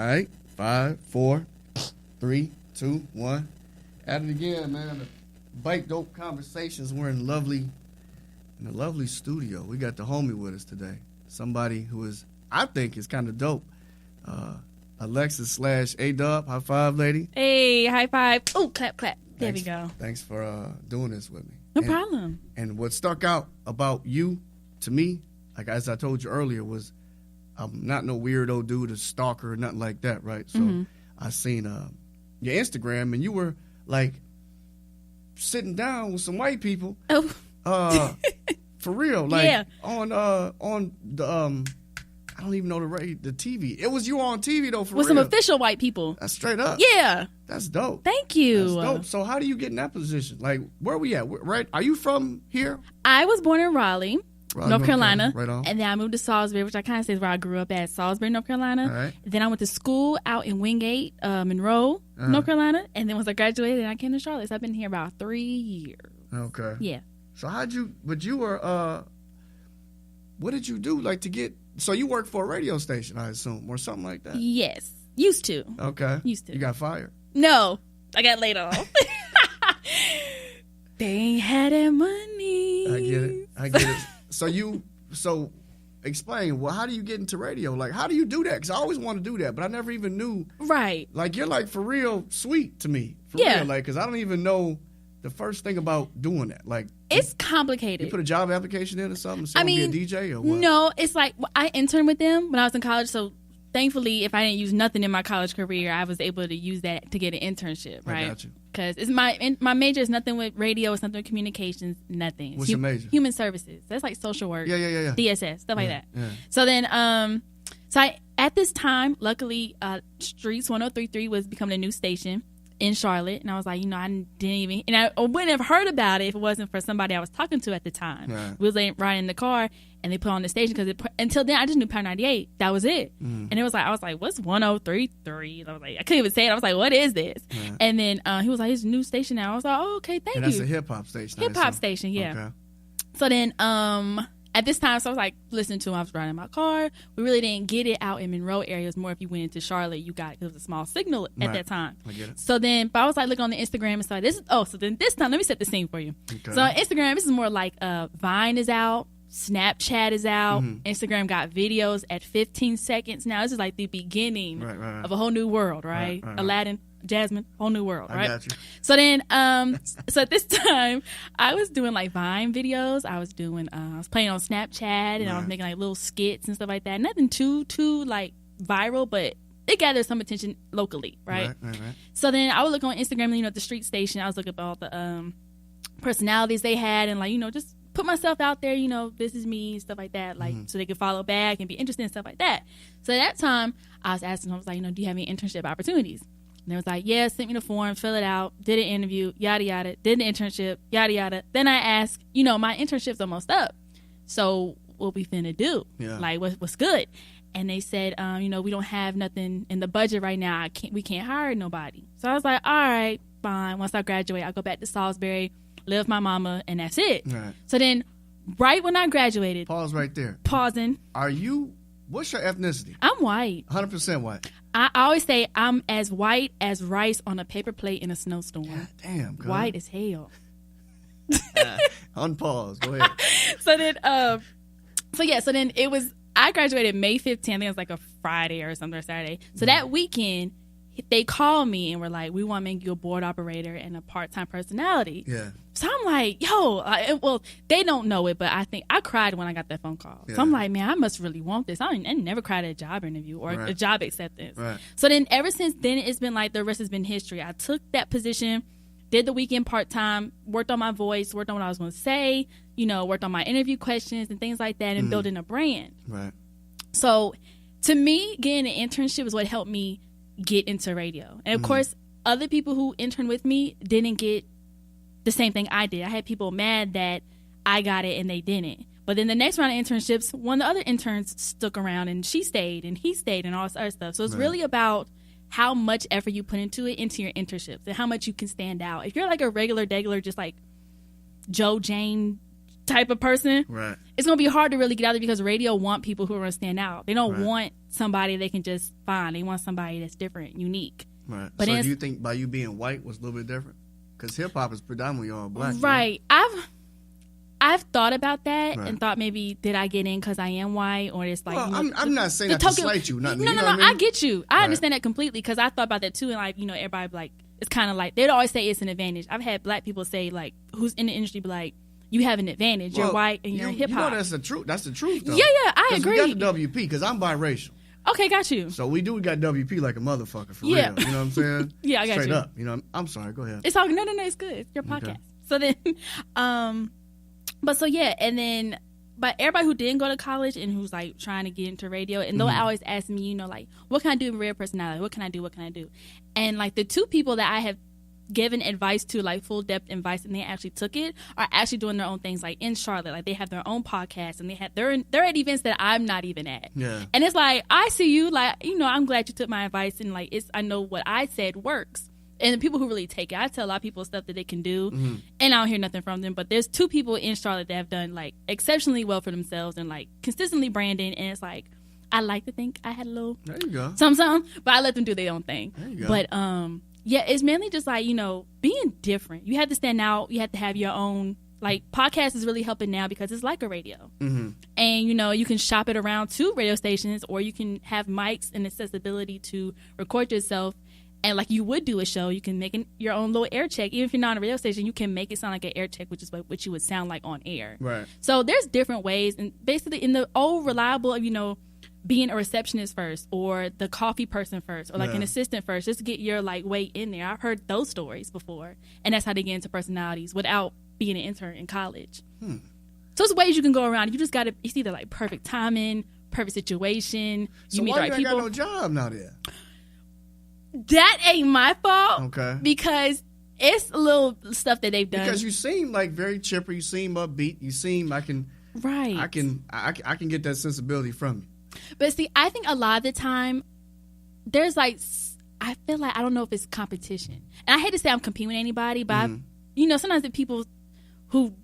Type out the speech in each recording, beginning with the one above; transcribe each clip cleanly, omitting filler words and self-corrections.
right. 5, 4, 3, 2, 1. At it again, man. The BIKEDOPE Conversations. We're in a lovely studio. We got the homie with us today. Somebody who I think is kind of dope. Alexis / A Dub. High five, lady. Hey, high five. Oh, clap, clap. There we go. Thanks for doing this with me. No problem. And what stuck out about you to me, like as I told you earlier, was I'm not no weirdo dude, a stalker or nothing like that, right? So I seen your Instagram, and you were like sitting down with some white people. Oh. For real, like on the I don't even know the TV. It was you on TV though, for with real. Some official white people. That's straight up. Yeah. That's dope. Thank you. That's dope. So how do you get in that position? Like, where are we at? Right? Are you from here? I was born in Raleigh, North Carolina. Right on. And then I moved to Salisbury, which I kind of say is where I grew up at, Salisbury, North Carolina. All right. Then I went to school out in Wingate, Monroe, North Carolina. And then once I graduated, I came to Charlotte. So I've been here about 3 years. Okay. Yeah. So but you were, what did you do like to get, so you worked for a radio station, I assume, or something like that? Yes. Used to. Okay. Used to. You got fired? No. I got laid off. They ain't had that money. I get it. So explain, well, how do you get into radio? Like, how do you do that? Because I always want to do that, but I never even knew. Right. Like, you're like for real sweet to me. For real. Like, because I don't even know the first thing about doing that. Like, it's complicated. You put a job application in or something? So be a DJ or what? No, it's like I interned with them when I was in college. So thankfully, if I didn't use nothing in my college career, I was able to use that to get an internship. Right? I got you. Because it's my major is nothing with radio, it's nothing with communications, nothing. What's your major? Human services. That's like social work. Yeah. DSS, stuff like that. Yeah. So then, at this time, luckily, Streets 103.3 was becoming a new station in Charlotte, and I was like, I didn't even, and I wouldn't have heard about it if it wasn't for somebody I was talking to at the time. Right. We was riding in the car, and they put on the station because until then I just knew Power 98. That was it. And it was like I was like, what's 103.3? And I was like, I couldn't even say it. I was like, what is this? Right. And then he was like, it's a new station now. I was like, oh, okay, thank you. That's a hip hop station. Hip hop station, yeah. Okay. So then at this time, so I was like listening to him. I was riding in my car. We really didn't get it out in Monroe area. It was more if you went into Charlotte, you got it. It was a small signal at that time. I get it. So then, but I was like looking on the Instagram and so then this time, let me set the scene for you. Okay. So on Instagram, this is more like Vine is out, Snapchat is out, Instagram got videos at 15 seconds. Now this is like the beginning of a whole new world, right? Aladdin, Jasmine, whole new world, right? I got you. So then, so at this time, I was doing like Vine videos. I was doing, I was playing on Snapchat, and I was making like little skits and stuff like that. Nothing too like viral, but it gathered some attention locally, right? Right. So then I would look on Instagram, at the street station. I was looking at all the personalities they had, and like, just put myself out there, this is me, stuff like that, like so they could follow back and be interested in stuff like that. So at that time, I was asking them, I was like, do you have any internship opportunities? And they was like, yeah, sent me the form, fill it out, did an interview, yada, yada, did an internship, yada, yada. Then I asked, my internship's almost up. So what we finna do? Yeah. Like, what's good? And they said, we don't have nothing in the budget right now. We can't hire nobody. So I was like, all right, fine. Once I graduate, I'll go back to Salisbury, live with my mama, and that's it. Right. So then right when I graduated. Pause right there. Pausing. What's your ethnicity? I'm white. 100% white. I always say I'm as white as rice on a paper plate in a snowstorm. God damn, girl. White as hell. Unpause. Go ahead. So then it was, I graduated May 15th. I think it was like a Friday or something, or Saturday. So that weekend, they called me and were like, we want to make you a board operator and a part-time personality. Yeah. So I'm like, well, they don't know it, but I think I cried when I got that phone call. Yeah. So I'm like, man, I must really want this. I never cried at a job interview or a job acceptance. Right. So then ever since then, it's been like the rest has been history. I took that position, did the weekend part-time, worked on my voice, worked on what I was going to say, worked on my interview questions and things like that, and building a brand. Right. So to me, getting an internship is what helped me get into radio. And of course, other people who interned with me didn't get the same thing I did. I had people mad that I got it and they didn't. But then the next round of internships, one of the other interns stuck around and she stayed and he stayed and all this other stuff. So it's really about how much effort you put into your internships and how much you can stand out. If you're like a regular, just like Joe Jane type of person, right, it's going to be hard to really get out there because radio want people who are going to stand out. They don't right. want somebody they can just find. They want somebody that's different, unique. Right. But so do you think by you being white was a little bit different? Because hip-hop is predominantly all black. Right. I've thought about that Right. and thought maybe did I get in because I am white or it's like. Well, I'm not saying that to slight you. Nothing, No, you know no, what no. I mean? I get you. I Right. understand that completely because I thought about that too. And like, you know, everybody be like, it's kind of like, they'd always say it's an advantage. I've had black people say like, who's in the industry be like, you have an advantage. You're white and you're in hip hop. You know that's the truth. That's the truth, though. Yeah, I agree. We got the WP because I'm biracial. Okay, got you. So we got WP like a motherfucker for Yeah. real. You know what I'm saying? Yeah, I got Straight you. up. You know, I'm sorry. Go ahead. It's all no, it's good. It's your podcast. Okay. So then, but so yeah, and then, but everybody who didn't go to college and who's like trying to get into radio, and they'll always ask me, you know, like, what can I do in radio personality? What can I do? What can I do? And like the two people that I have given advice to, like full depth advice, and they actually took it, are actually doing their own things, like in Charlotte, like they have their own podcast, and they're at events that I'm not even at. Yeah. And it's like, I see you, like, you know, I'm glad you took my advice, and like I know what I said works. And the people who really take it, I tell a lot of people stuff that they can do, and I don't hear nothing from them. But there's two people in Charlotte that have done like exceptionally well for themselves and like consistently branding. And it's like, I like to think I had a little There you go. something, but I let them do their own thing. There you go. But yeah, it's mainly just like, you know, being different. You have to stand out. You have to have your own. Like podcast is really helping now because it's like a radio, and you know you can shop it around to radio stations, or you can have mics and accessibility to record yourself. And like you would do a show, you can make your own little air check. Even if you're not on a radio station, you can make it sound like an air check, which is what you would sound like on air. Right. So there's different ways. And basically in the old reliable, you know, being a receptionist first or the coffee person first or like an assistant first, just to get your like way in there. I've heard those stories before. And that's how they get into personalities without being an intern in college. So there's ways you can go around. You just got to, it's either like perfect timing, perfect situation. So you meet why the right you ain't people. got no job now there? That ain't my fault. Okay. Because it's a little stuff that they've done. Because you seem like very chipper. You seem upbeat. You seem I can get that sensibility from you. But see, I think a lot of the time there's like, I feel like I don't know if it's competition, and I hate to say I'm competing with anybody, but you know, sometimes the people who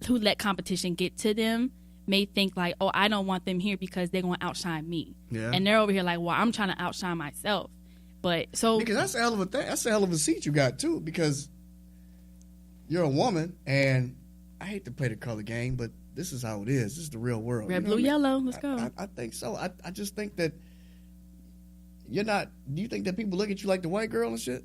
let competition get to them may think like, oh, I don't want them here because they're going to outshine me, and they're over here like, well, I'm trying to outshine myself. But so because that's a hell of a thing. That's a hell of a seat you got too. Because you're a woman, and I hate to play the color game, but this is how it is. This is the real world. Red, blue, yellow. Let's go. I think so. I just think that you're not. Do you think that people look at you like the white girl and shit?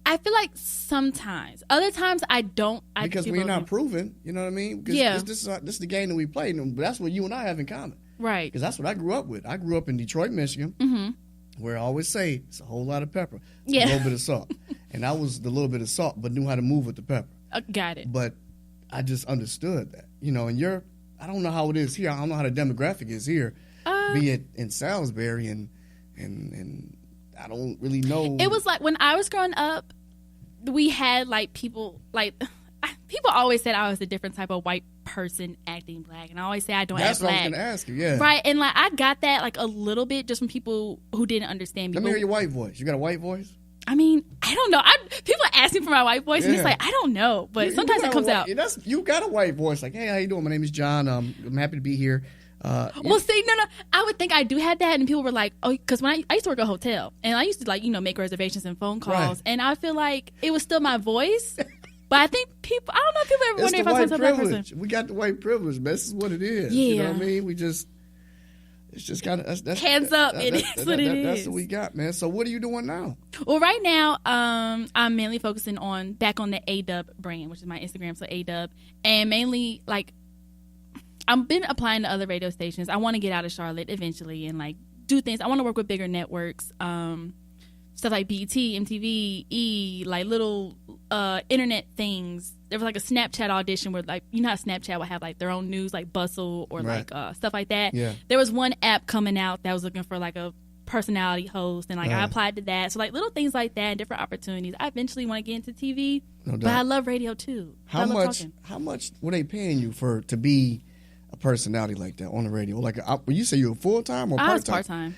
I feel like sometimes. Other times I don't. Because we're not proven. You know what I mean? Because this is the game that we play. But that's what you and I have in common. Right. Because that's what I grew up with. I grew up in Detroit, Michigan. Where I always say it's a whole lot of pepper, a little bit of salt, and I was the little bit of salt, but knew how to move with the pepper. Got it. But I just understood that, you know. And I don't know how it is here. I don't know how the demographic is here, be it in Salisbury, and I don't really know. It was like when I was growing up, we had like people people always said I was a different type of white person acting black, and I always say I don't act black. That's what I was going to ask you, yeah. Right, and like I got that like a little bit just from people who didn't understand me. Let me hear your white voice. You got a white voice? I mean, I don't know. People ask me for my white voice, and it's like I don't know, but sometimes it comes out. You got a white voice, like, hey, how you doing? My name is John. I'm happy to be here. Well, see, no, I would think I do have that, and people were like, oh, because when I used to work at a hotel, and I used to like make reservations and phone calls, and I feel like it was still my voice. But I think people, I don't know if people ever wonder if I'm some black person. We got the white privilege, man. This is what it is. Yeah. You know what I mean? It's just kind of, that's hands up. It is what it is. That's what we got, man. So what are you doing now? Well, right now, I'm mainly focusing back on the A Dub brand, which is my Instagram, so A Dub. And mainly, like, I've been applying to other radio stations. I want to get out of Charlotte eventually and, like, do things. I want to work with bigger networks. Stuff like BET, MTV, E, like little internet things. There was like a Snapchat audition where, like, you know how Snapchat would have like their own news, like Bustle or like stuff like that. Yeah. There was one app coming out that was looking for like a personality host, and like I applied to that. So like little things like that, different opportunities. I eventually want to get into TV, but I love radio too. How much were they paying you to be a personality like that on the radio? Like, you say you're full time or part time? I was part time.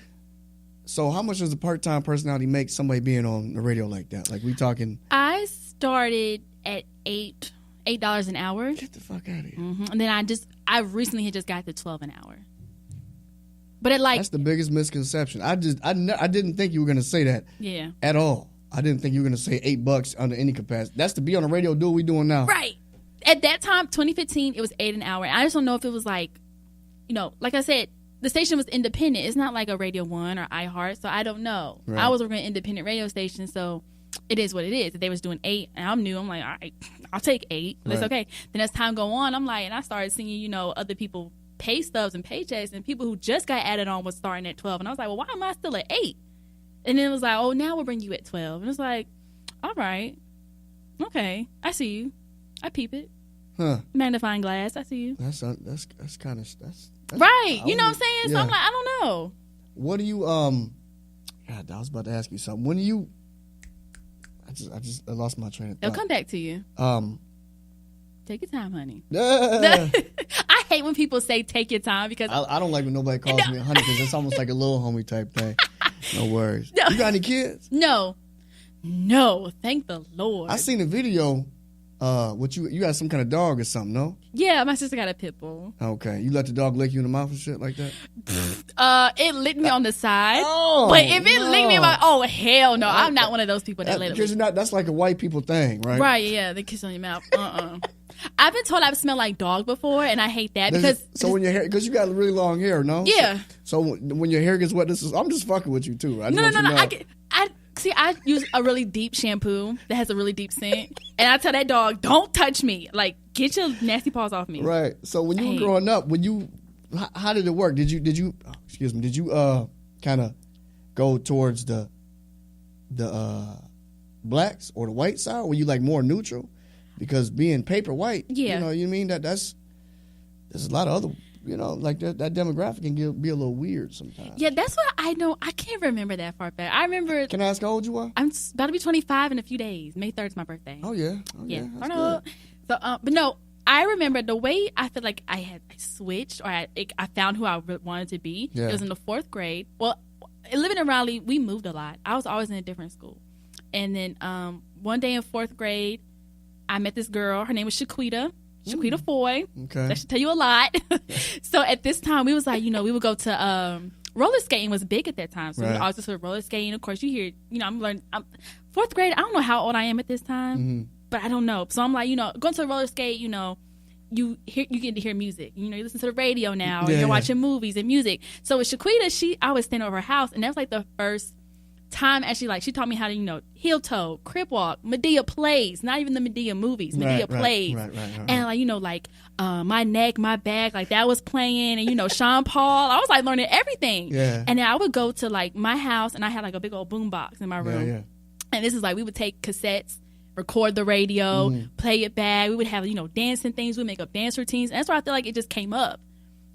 So how much does a part-time personality make somebody being on the radio like that? Like, we talking... I started at $8 $8 an hour. Get the fuck out of here. And then I recently had just got to 12 an hour. But it like that's the biggest misconception. I didn't think you were gonna say that. Yeah. At all. I didn't think you were gonna say $8 under any capacity. That's to be on the radio. Do what we doing now. Right. At that time, 2015, it was $8 an hour. I just don't know if it was like, like I said, the station was independent. It's not like a Radio 1 or iHeart, so I don't know. Right. I was working at an independent radio station, so it is what it is. If they was doing 8, and I'm new, I'm like, all right, I'll take 8. That's Right. okay. Then as time go on, I'm like, and I started seeing, other people pay stubs and paychecks, and people who just got added on was starting at 12, and I was like, well, why am I still at 8? And then it was like, oh, now we'll bring you at 12, and it's like, all right, okay, I see you, I peep it, magnifying glass, I see you. That's kind of that's right. You know what I'm saying? Yeah. So I'm like, I don't know. What do you God, I was about to ask you something. When do you? I lost my train of thought. It'll come back to you. Take your time, honey. I hate when people say take your time because I don't like when nobody calls me a honey because it's almost like a little homie type thing. No worries. No. You got any kids? No. Thank the Lord. I seen a video. You got some kind of dog or something? No. Yeah, my sister got a pit bull. Okay, you let the dog lick you in the mouth and shit like that? It licked me on the side. Oh, but if it licked me, hell no. I'm not one of those people that let it because lick. that's like a white people thing, right? Right, yeah, the kiss on your mouth. I've been told I've smelled like dog before, and I hate that when your hair, because you got really long hair, no? Yeah. So when your hair gets wet, I'm just fucking with you too. No. I use a really deep shampoo that has a really deep scent, and I tell that dog, don't touch me. Like, get your nasty paws off me. Right. So when you were growing up, how did it work? Did you kind of go towards the blacks or the white side? Or were you like more neutral? Because being paper white, you mean there's a lot of other, like that demographic can be a little weird sometimes. Yeah, that's what I know. I can't remember that far back. I remember. Can I ask how old you are? I'm about to be 25 in a few days. May 3rd is my birthday. Oh yeah. Yeah. That's good. So, but no, I remember the way I feel like I switched or I found who I wanted to be. Yeah. It was in the 4th grade. Well, living in Raleigh, we moved a lot. I was always in a different school. And then one day in 4th grade, I met this girl. Her name was Shaquita Foy. Okay. That should tell you a lot. So at this time, we was like, we would go to roller skating was big at that time. So we would always just sort of roller skating. Of course, you hear, I'm learning. 4th grade, I don't know how old I am at this time, but I don't know. So I'm like, going to a roller skate, you get to hear music. You listen to the radio now. And you're watching movies and music. So with Shaquita, I was standing over her house, and that was like the first time actually, like, she taught me how to heel toe, crip walk, Medea plays, not even the Medea movies, Medea plays. Right. And my neck, my back, like that was playing, and Sean Paul, I was like learning everything. Yeah. And then I would go to like my house, and I had like a big old boom box in my room. Yeah. And this is like, we would take cassettes, record the radio, play it back. We would have dancing things, we'd make up dance routines, and that's where I feel like it just came up.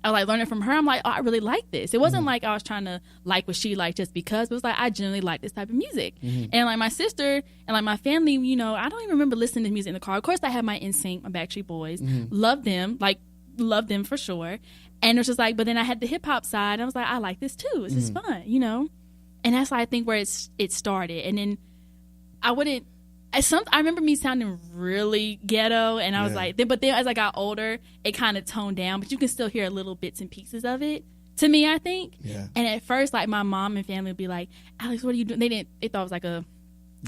I like learning from her. I'm like, oh, I really like this. It wasn't like I was trying to like what she liked just because. It was like I genuinely like this type of music. And like my sister and like my family, I don't even remember listening to music in the car. Of course, I had my NSYNC, my Backstreet Boys. Loved them for sure. And it was just like, but then I had the hip hop side. And I was like, I like this too. This is fun, And that's I think where it started. And then I remember me sounding really ghetto, and I was like, but then as I got older, it kind of toned down, but you can still hear little bits and pieces of it. To me, I think. Yeah. And at first, like my mom and family would be like, "Alex, what are you doing?" They thought it was like a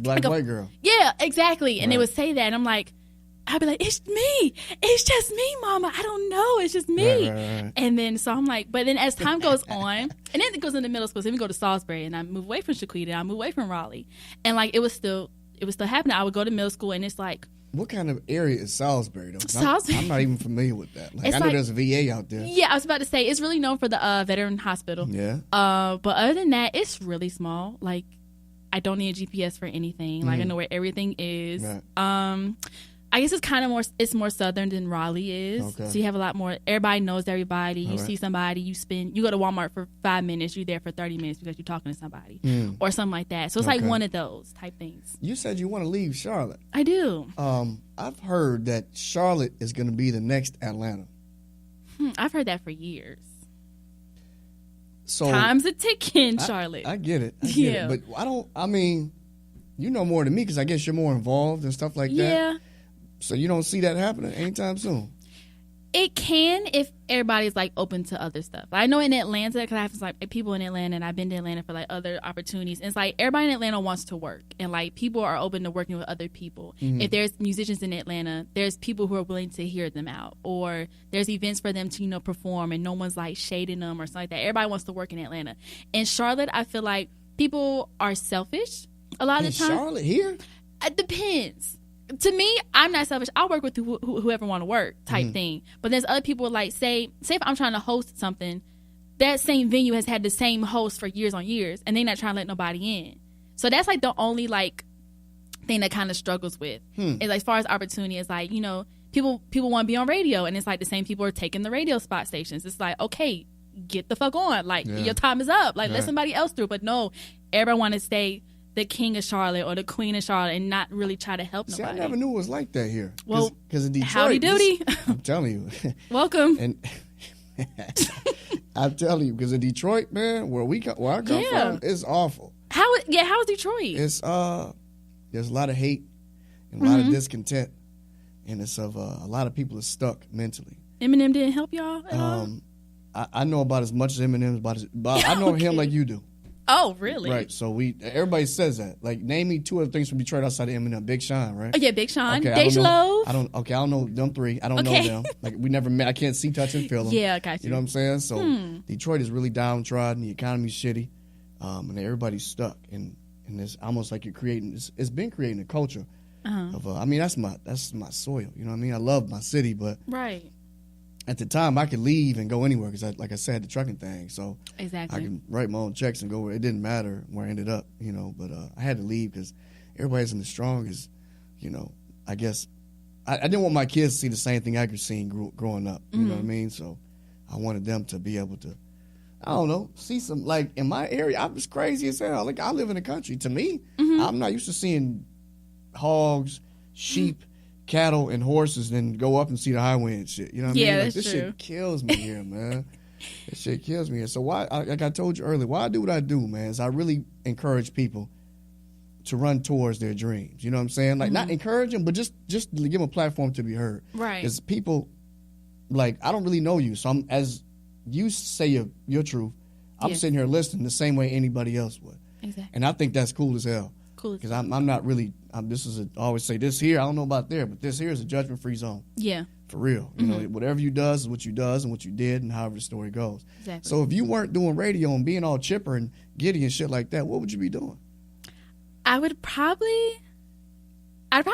white girl. Yeah, exactly. And they would say that, and I'm like, I'd be like, "It's me. It's just me, Mama. I don't know. It's just me." Right. And then so I'm like, but then as time goes on, and then it goes into middle school. So then we go to Salisbury, and I move away from Shaquita. I move away from Raleigh, and like it was still happening. I would go to middle school, and it's like, what kind of area is Salisbury, though? Salisbury. I'm not even familiar with that. Like, I know there's a VA out there. Yeah, I was about to say, it's really known for the veteran hospital. Yeah. But other than that, it's really small. Like, I don't need a GPS for anything. Like, I know where everything is. Right. I guess it's more southern than Raleigh is. Okay. So you have a lot more, everybody knows everybody. You All right. see somebody, you go to Walmart for 5 minutes, you're there for 30 minutes because you're talking to somebody. Or something like that. So it's like one of those type things. You said you want to leave Charlotte. I do. I've heard that Charlotte is going to be the next Atlanta. I've heard that for years. So Time's a ticking, Charlotte. I get it. Yeah. But you know more than me because I guess you're more involved and stuff like that. Yeah. So you don't see that happening anytime soon. It can if everybody's like open to other stuff. I know in Atlanta, because I have like people in Atlanta, and I've been to Atlanta for like other opportunities. And it's like everybody in Atlanta wants to work, and like people are open to working with other people. If there's musicians in Atlanta, there's people who are willing to hear them out, or there's events for them to perform, and no one's like shading them or something like that. Everybody wants to work in Atlanta. In Charlotte, I feel like people are selfish a lot of the time. Charlotte here? It depends. To me, I'm not selfish. I'll work with whoever want to work type thing. But there's other people like, say if I'm trying to host something, that same venue has had the same host for years on years, and they're not trying to let nobody in. So that's like the only like thing that kind of struggles with. Is like, as far as opportunity, it's like, people want to be on radio, and it's like the same people are taking the radio spot stations. It's like, okay, get the fuck on. Like, your time is up. Like, let somebody else through. But no, everybody want to stay the king of Charlotte or the queen of Charlotte and not really try to help nobody. See, I never knew it was like that here. Well, because in Detroit, howdy doody. I'm telling you. Welcome. And I'm telling you, because in Detroit, man, where I come from, it's awful. How is Detroit? It's there's a lot of hate and a lot of discontent, and it's a lot of people are stuck mentally. Eminem didn't help y'all at all? I know about as much as Eminem but I know him like you do. Oh, really? Right. So everybody says that. Like, name me two other things from Detroit outside of Eminem. Big Sean, right? Oh, yeah, Big Sean. Okay, Dej Loaf. I don't know them three. I don't know them. Like, we never met. I can't see, touch, and feel them. Yeah, I got you. You know what I'm saying? So Detroit is really downtrodden. The economy's shitty, and everybody's stuck. And it's almost like you're creating. It's been creating a culture of. I mean, that's my soil. You know what I mean? I love my city, but right. At the time, I could leave and go anywhere because, like I said, the trucking thing. So exactly, I can write my own checks and go where it didn't matter where I ended up, But I had to leave because everybody's in the strongest, I guess I didn't want my kids to see the same thing I could see growing up. You know what I mean? So I wanted them to be able to, I don't know, see some, like in my area, I was crazy as hell. Like, I live in the country. To me, I'm not used to seeing hogs, sheep, cattle and horses, then go up and see the highway and shit. You know what I mean? Like, this shit kills me here, man. This shit kills me here. So why, like I told you earlier, why I do what I do, man, is I really encourage people to run towards their dreams. You know what I'm saying? Like, not encourage them, but just to give them a platform to be heard. Right. Because people, like, I don't really know you, so as you say your truth, I'm sitting here listening the same way anybody else would. Exactly. And I think that's cool as hell. Because I'm not really, I always say this here, I don't know about there, but this here is a judgment-free zone. Yeah. For real. You know, whatever you does is what you does and what you did and however the story goes. Exactly. So if you weren't doing radio and being all chipper and giddy and shit like that, what would you be doing? I'd probably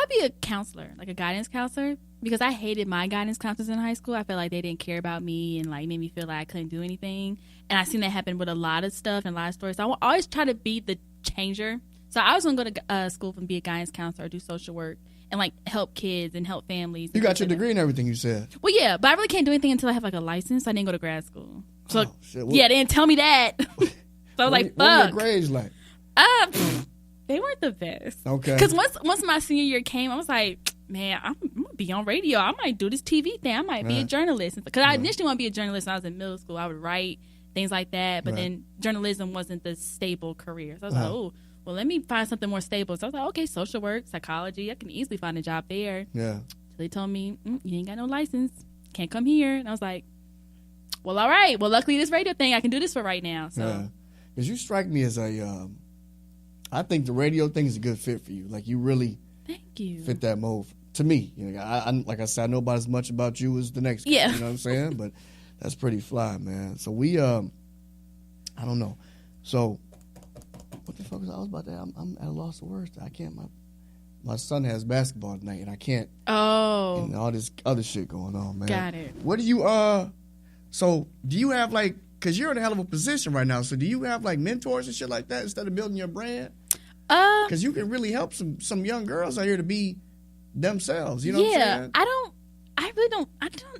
be a counselor, like a guidance counselor, because I hated my guidance counselors in high school. I felt like they didn't care about me and like made me feel like I couldn't do anything. And I seen that happen with a lot of stuff and a lot of stories. So I always try to be the changer. So I was going to go to school and be a guidance counselor or do social work and, like, help kids and help families. You got your degree and everything, you said. Well, yeah, but I really can't do anything until I have, like, a license. I didn't go to grad school. So, shit. They didn't tell me that. So I was like, fuck. What were your grades like? They weren't the best. Okay. Because once my senior year came, I was like, man, I'm going to be on radio. I might do this TV thing. I might be a journalist. Because I initially wanted to be a journalist when I was in middle school. I would write, things like that. But then journalism wasn't the stable career. So I was like, oh. Well, let me find something more stable. So I was like, okay, social work, psychology. I can easily find a job there. Yeah. So they told me, you ain't got no license. Can't come here. And I was like, well, all right. Well, luckily this radio thing, I can do this for right now. So. Yeah. Because you strike me as I think the radio thing is a good fit for you. Like, you really fit that mold. To me, I like I said, I know about as much about you as the next guy. Yeah. You know what I'm saying? But that's pretty fly, man. So we, I don't know. So... what the fuck was I was about to? I'm at a loss of words. I can't. My son has basketball tonight, and I can't. Oh. And all this other shit going on, man. Got it. What do you So do you have like? Because you're in a hell of a position right now. So do you have like mentors and shit like that instead of building your brand? Because you can really help some young girls out here to be themselves. You know what I'm saying? I really don't.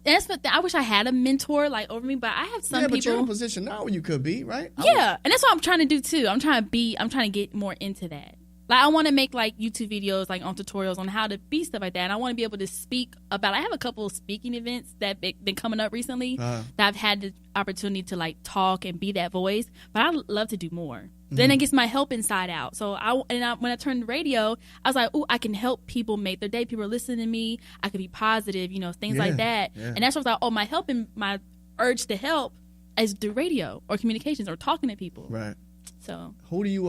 That's what I wish I had a mentor like over me, but I have some people. But you're in a position now where you could be, right? And that's what I'm trying to do too. I'm trying to get more into that. Like, I want to make like YouTube videos, like on tutorials on how to be stuff like that. And I want to be able to speak about. I have a couple of speaking events that been coming up recently that I've had the opportunity to like talk and be that voice. But I'd love to do more. Then it gets my help inside out. So when I turned to radio, I was like, "Ooh, I can help people make their day. People are listening to me. I could be positive, things like that." Yeah. And that's what I was like, "Oh, my help and my urge to help is through radio or communications or talking to people." Right. So who do you?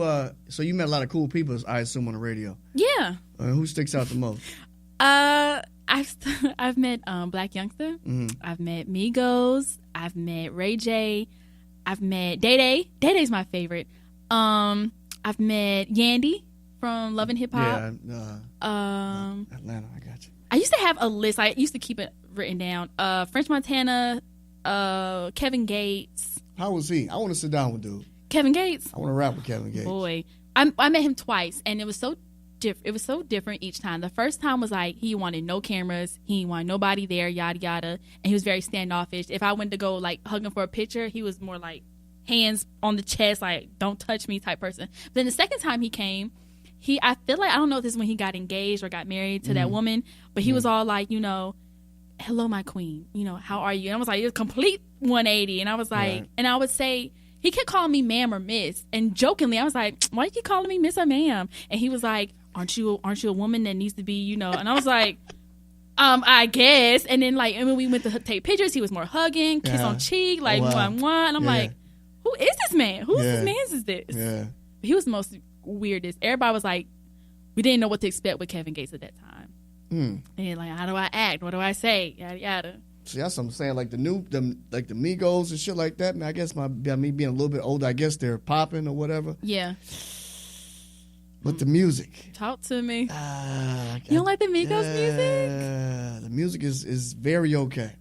So you met a lot of cool people, I assume, on the radio. Yeah. Who sticks out the most? I've met Black Youngster. I've met Migos. I've met Ray J. I've met Day Day. Day Day's my favorite. I've met Yandy from Love and Hip Hop. Yeah. Atlanta, I got you. I used to have a list. I used to keep it written down. French Montana, Kevin Gates. How was he? I want to sit down with dude. Kevin Gates. I want to rap with Kevin Gates. Boy, I met him twice, and it was so different each time. The first time was like he wanted no cameras, he wanted nobody there, yada yada, and he was very standoffish. If I went to go like hug him for a picture, he was more like hands on the chest, like don't touch me type person. But then the second time he came, I feel like, I don't know if this is when he got engaged or got married to that woman, but he was all like, hello my queen, how are you? And I was like, it's complete 180. And I was like, and I would say, he kept calling me ma'am or miss, and jokingly I was like, why you keep calling me miss or ma'am? And he was like, aren't you a woman that needs to be, and I was like, I guess. And then and when we went to take pictures, he was more hugging, kiss on cheek, like mwah, mwah. And I'm like, who is this man? Whose man's is this? Yeah. He was the most weirdest. Everybody was like, we didn't know what to expect with Kevin Gates at that time. And like, how do I act? What do I say? Yada yada. See, that's what I'm saying. Like the Migos and shit like that. Man, I guess me being a little bit older, I guess they're popping or whatever. Yeah. But the music. Talk to me. You don't like the Migos music? The music is very okay.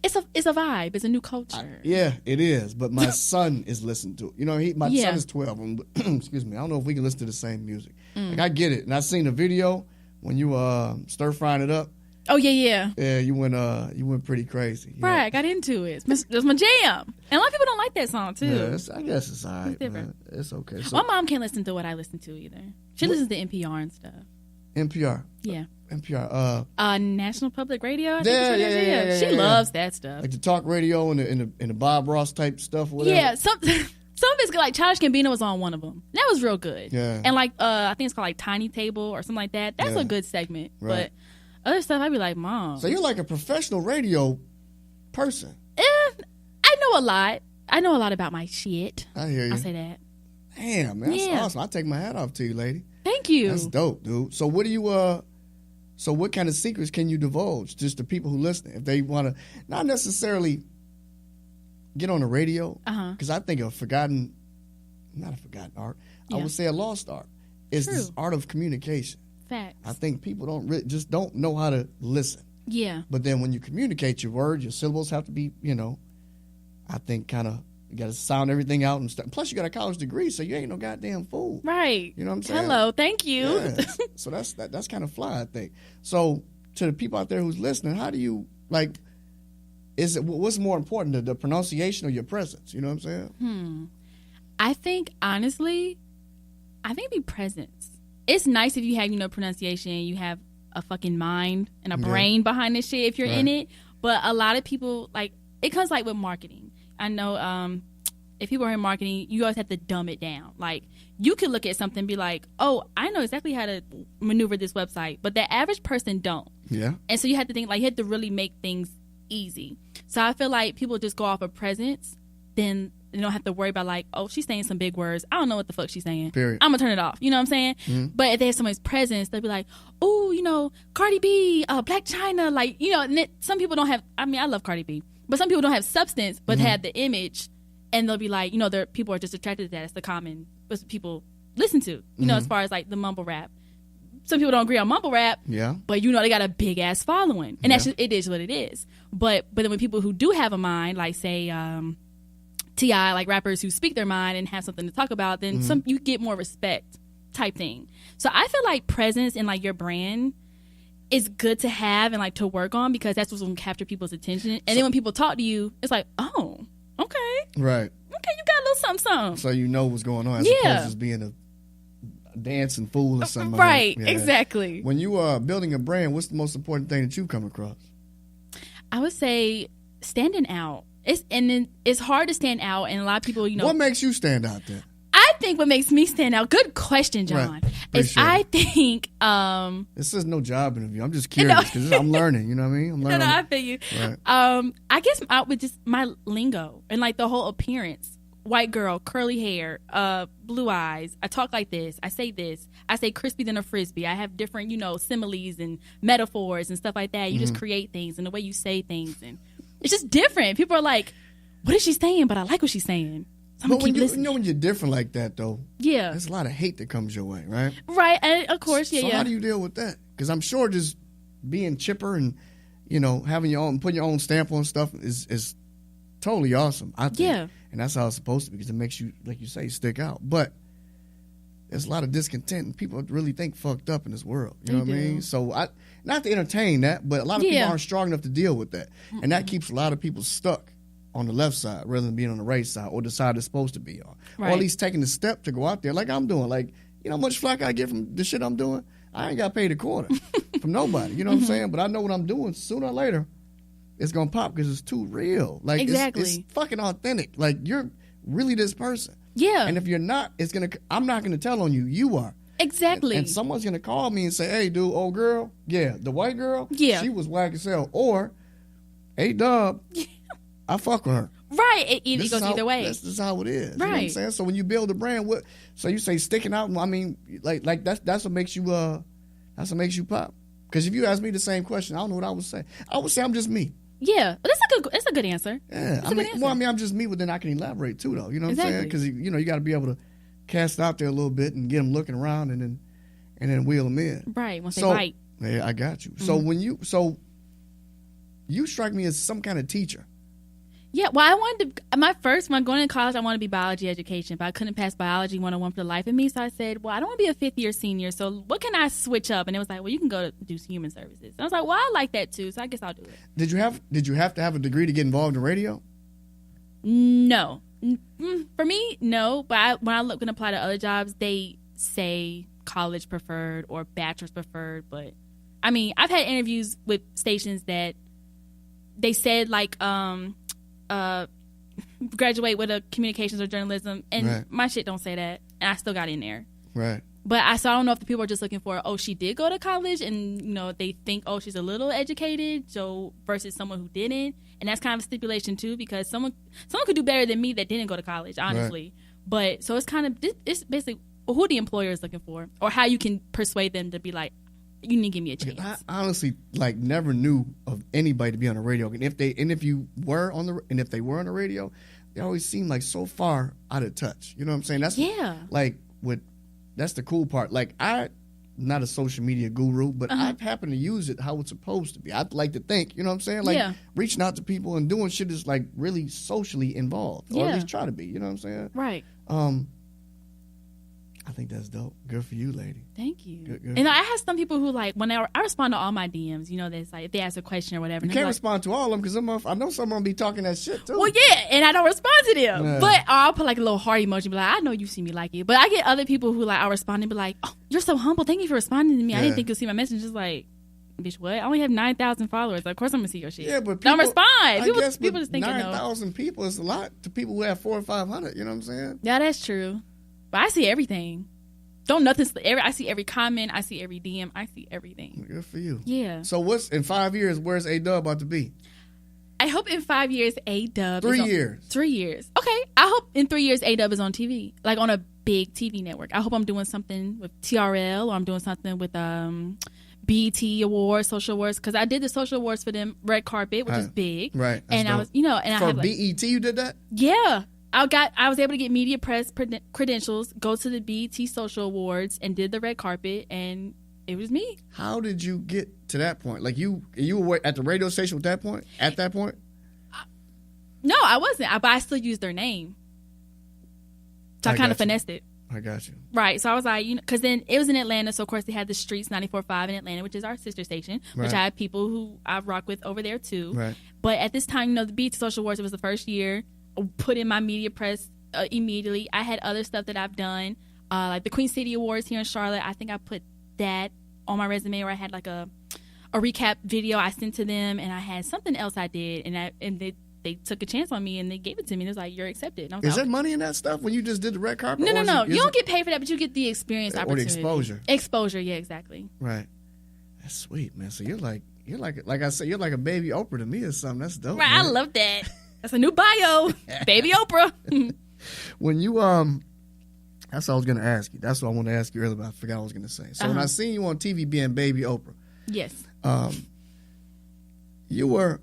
It's a vibe. It's a new culture. Yeah, it is. But my son is listening to it. My son is 12. Excuse me. I don't know if we can listen to the same music. Like I get it. And I seen the video when you stir frying it up. Oh yeah. Yeah, you went pretty crazy. Right, I got into it. It's my jam. And a lot of people don't like that song too. Yeah, I guess it's all right. It's different. Man. It's okay. So, my mom can't listen to what I listen to either. She listens to NPR and stuff. NPR. Yeah. NPR. National Public Radio. I think Yeah, that's what it is. She loves that stuff. Like the talk radio and the Bob Ross type stuff. Whatever. Yeah, some of it's good. Like Childish Gambino was on one of them. That was real good. Yeah. And I think it's called like Tiny Table or something like that. That's a good segment. Right. But other stuff, I'd be like, Mom. So you're like a professional radio person. I know a lot. I know a lot about my shit. I hear you. I'll say that. Damn, man, that's awesome. I take my hat off to you, lady. Thank you. That's dope, dude. So what do you so what kind of secrets can you divulge just to people who listen if they want to not necessarily get on the radio? Because I think not a forgotten art. I would say a lost art is this art of communication. Facts. I think people don't know how to listen. Yeah. But then when you communicate your words, your syllables have to be, I think kind of, you got to sound everything out and stuff. Plus, you got a college degree, so you ain't no goddamn fool. Right. You know what I'm saying? Hello. Thank you. Yeah. So that's kind of fly, I think. So to the people out there who's listening, how do you, what's more important, the pronunciation or your presence? You know what I'm saying? I think, honestly, be presence. It's nice if you have, pronunciation, you have a fucking mind and a brain behind this shit if you're in it. But a lot of people, it comes with marketing. I know if people are in marketing, you always have to dumb it down. Like, you could look at something and be like, oh, I know exactly how to maneuver this website. But the average person don't. Yeah. And so you have to think, you have to really make things easy. So I feel like people just go off of presence, then you don't have to worry about oh, she's saying some big words. I don't know what the fuck she's saying. Period. I'm gonna turn it off. You know what I'm saying? Mm-hmm. But if they have somebody's presence, they'll be like, oh, Cardi B, Black China, some people don't have. I mean, I love Cardi B, but some people don't have substance, but have the image, and they'll be like, people are just attracted to that. It's the common, what people listen to. As far as the mumble rap. Some people don't agree on mumble rap, but they got a big ass following, and that's just, it is what it is. But then when people who do have a mind, say T.I., rappers who speak their mind and have something to talk about, then you get more respect type thing. So I feel like presence in your brand is good to have and to work on, because that's what's going to capture people's attention. And then when people talk to you, it's oh, okay. Right. Okay, you got a little something. So you know what's going on as opposed to just being a dancing fool or something. Right, exactly. When you are building a brand, what's the most important thing that you've come across? I would say standing out. It's hard to stand out, and a lot of people, What makes you stand out then? I think what makes me stand out, good question, John, is I think this is no job interview. I'm just curious because I'm learning. You know what I mean? I'm learning. No, I feel you. Right. I guess out with just my lingo and like the whole appearance. White girl, curly hair, blue eyes. I talk like this. I say crispy than a frisbee. I have different, similes and metaphors and stuff like that. You just create things and the way you say things, and it's just different. People are like, "What is she saying?" But I like what she's saying. So I'm but gonna keep listening. When you're different like that, though, there's a lot of hate that comes your way, right? Right, and of course, So how do you deal with that? Because I'm sure just being chipper and having your own, putting your own stamp on stuff is totally awesome. I think. Yeah. And that's how it's supposed to be because it makes you, like you say, stick out. But there's a lot of discontent and people really think fucked up in this world. You know what I mean? So not to entertain that, but a lot of people aren't strong enough to deal with that. And that keeps a lot of people stuck on the left side rather than being on the right side or the side they're supposed to be on. Right. Or at least taking the step to go out there like I'm doing. Like, how much flack I get from the shit I'm doing? I ain't got paid a quarter from nobody. You know what I'm saying? But I know what I'm doing. Sooner or later, it's going to pop because it's too real. Like, it's fucking authentic. Like, you're really this person. Yeah. And if you're not, I'm not going to tell on you. You are. Exactly. And someone's going to call me and say, hey, dude, old girl, the white girl, she was whack as hell. Or, A Dub, I fuck with her. Right. It goes either way. This is how it is. Right. You know what I'm saying? So when you build a brand, so you say sticking out, I mean, like that's what makes you pop. Because if you ask me the same question, I don't know what I would say. I would say I'm just me. Yeah, but that's a good answer. Yeah, I'm just me, but then I can elaborate too, though. You know what I'm saying? Because you got to be able to cast out there a little bit and get them looking around, and then wheel them in. Right. Once they bite. Yeah, I got you. Mm-hmm. So you strike me as some kind of teacher. Yeah, well, I wanted to, when going to college, I wanted to be biology education, but I couldn't pass biology 101 for the life of me. So I said, well, I don't want to be a fifth-year senior, so what can I switch up? And it was like, well, you can go to do human services. And I was like, well, I like that too, so I guess I'll do it. Did you have to have a degree to get involved in radio? No. For me, no. But when I look and apply to other jobs, they say college preferred or bachelor's preferred. But, I mean, I've had interviews with stations that they said, like, graduate with a communications or journalism, and my shit don't say that, and I still got in there. Right. But I don't know if the people are just looking for, she did go to college, and they think, she's a little educated, so versus someone who didn't, and that's kind of a stipulation too, because someone could do better than me that didn't go to college, honestly. Right. But so it's basically who the employer is looking for, or how you can persuade them to be like, you need to give me a chance. I honestly never knew of anybody to be on the radio, and if they were on the radio, they always seemed like so far out of touch. You know what I'm saying? That's that's the cool part. Like, I'm not a social media guru, but I happen to use it how it's supposed to be. I'd like to think, you know what I'm saying? Like, reaching out to people and doing shit is like really socially involved, or at least try to be. You know what I'm saying? Right. I think that's dope. Good for you, lady. Thank you. Good. And I have some people who, like, when I respond to all my DMs, that's like, if they ask a question or whatever. You can't respond to all of them because I know some of them be talking that shit too. Well, yeah, and I don't respond to them. Yeah. But I'll put like a little heart emoji, be like, I know you see me like it. But I get other people who, like, I'll respond and be like, oh, you're so humble. Thank you for responding to me. I didn't think you'll see my message. Just like, bitch, what? I only have 9,000 followers. Of course I'm going to see your shit. Yeah, but people, don't respond. People just think 9,000 people is a lot to people who have 400 or 500. You know what I'm saying? Yeah, that's true. But I see everything. I see every comment. I see every DM. I see everything. Good for you. Yeah. So what's in 5 years? Where's A Dub about to be? I hope in 5 years A Dub. 3 years. 3 years. Okay. I hope in 3 years A Dub is on TV, like on a big TV network. I hope I'm doing something with TRL, or I'm doing something with BET Awards, Social Awards, because I did the Social Awards for them, red carpet, which is big. Right. That's dope. I was, and for BET, you did that? Yeah. I was able to get media press credentials, go to the BET Social Awards, and did the red carpet, and it was me. How did you get to that point? Like, you were at the radio station at that point? No, I wasn't. But I still used their name. So I kind of finessed it. I got you. Right. So I was like, because then it was in Atlanta, so of course they had the Streets 94.5 in Atlanta, which is our sister station, which I have people who I rock with over there too. Right. But at this time, the BET Social Awards, it was the first year. Put in my media press immediately. I had other stuff that I've done, like the Queen City Awards here in Charlotte. I think I put that on my resume, where I had like a recap video I sent to them, and I had something else I did, and they took a chance on me and they gave it to me. And it was like, you're accepted. And I was Is like, there money in that stuff when you just did the red carpet? No. You don't get paid for that, but you get the experience or opportunity. the exposure. Exposure, yeah, exactly. Right. That's sweet, man. So you're like I said, you're like a baby Oprah to me or something. That's dope. Right, man. I love that. That's a new bio. Baby Oprah. When you that's what I was gonna ask you. That's what I wanted to ask you earlier, but I forgot what I was gonna say. So when I seen you on TV being Baby Oprah, yes, you were